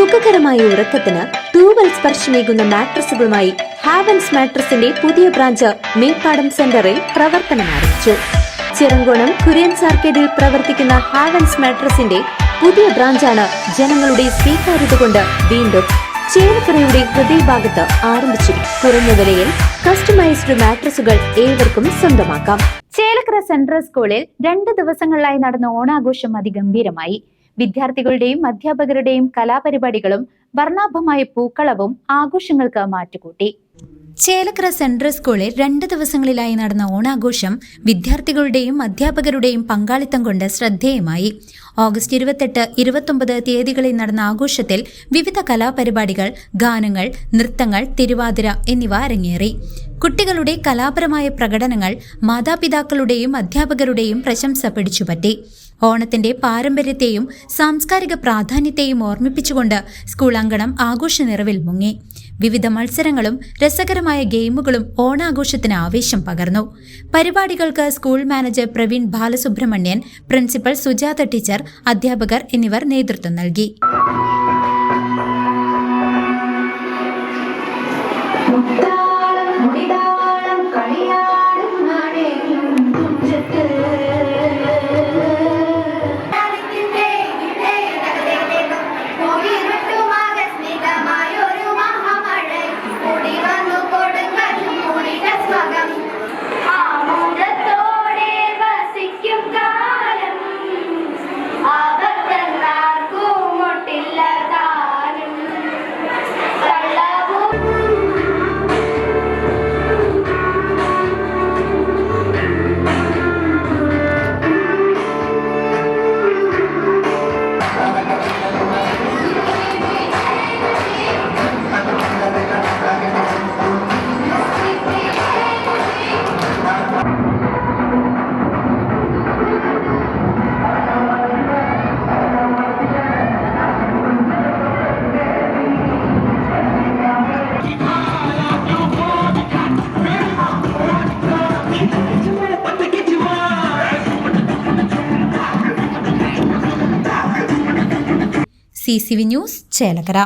സുഖകരമായ ഉറക്കത്തിന് തൂവൽ സ്പർശമേകുന്ന മാട്രസുകളുമായി ഹാവൻസ് മാട്രസിന്റെ പുതിയ ബ്രാഞ്ച് മേപ്പാടം സെന്ററിൽ പ്രവർത്തനം ആരംഭിച്ചു. ചിറങ്കോണം കുര്യൻസ് ആർക്കേഡിൽ പ്രവർത്തിക്കുന്ന ഹാവൻസ് മാട്രസിന്റെ പുതിയ ബ്രാഞ്ചാണ് ജനങ്ങളുടെ സ്വീകാര്യത കൊണ്ട് വീണ്ടും ചേലക്കരയുടെ ഹൃദയഭാഗത്ത് ആരംഭിച്ചിരിക്കും. കുറഞ്ഞ വിലയിൽ കസ്റ്റമൈസ്ഡ് മാട്രസുകൾ ഏവർക്കും സ്വന്തമാക്കാം. ചേലക്കര സെൻട്രൽ സ്കൂളിൽ 2 ദിവസങ്ങളിലായി നടന്ന ഓണാഘോഷം അതിഗംഭീരമായി. വിദ്യാർത്ഥികളുടെയും അധ്യാപകരുടെയും കലാപരിപാടികളും വർണ്ണാഭമായ പൂക്കളവും ആഘോഷങ്ങൾക്ക് മാറ്റുകൂട്ടി. ചേലക്കര സെൻട്രൽ സ്കൂളിൽ 2 ദിവസങ്ങളിലായി നടന്ന ഓണാഘോഷം വിദ്യാർത്ഥികളുടെയും അധ്യാപകരുടെയും പങ്കാളിത്തം കൊണ്ട് ശ്രദ്ധേയമായി. ഓഗസ്റ്റ് 28, 29 തീയതികളിൽ നടന്ന ആഘോഷത്തിൽ വിവിധ കലാപരിപാടികൾ, ഗാനങ്ങൾ, നൃത്തങ്ങൾ, തിരുവാതിര എന്നിവ അരങ്ങേറി. കുട്ടികളുടെ കലാപരമായ പ്രകടനങ്ങൾ മാതാപിതാക്കളുടെയും അധ്യാപകരുടെയും പ്രശംസ പിടിച്ചുപറ്റി. ഓണത്തിന്റെ പാരമ്പര്യത്തെയും സാംസ്കാരിക പ്രാധാന്യത്തെയും ഓർമ്മിപ്പിച്ചുകൊണ്ട് സ്കൂൾ അങ്കണം ആഘോഷ നിറവിൽ മുങ്ങി. വിവിധ മത്സരങ്ങളും രസകരമായ ഗെയിമുകളും ഓണാഘോഷത്തിന് ആവേശം പകർന്നു. പരിപാടികൾക്ക് school manager Praveen Balasubramanian, principal Sujatha teacher, അധ്യാപകർ എന്നിവർ നേതൃത്വം നൽകി. CCV news Chelakkara.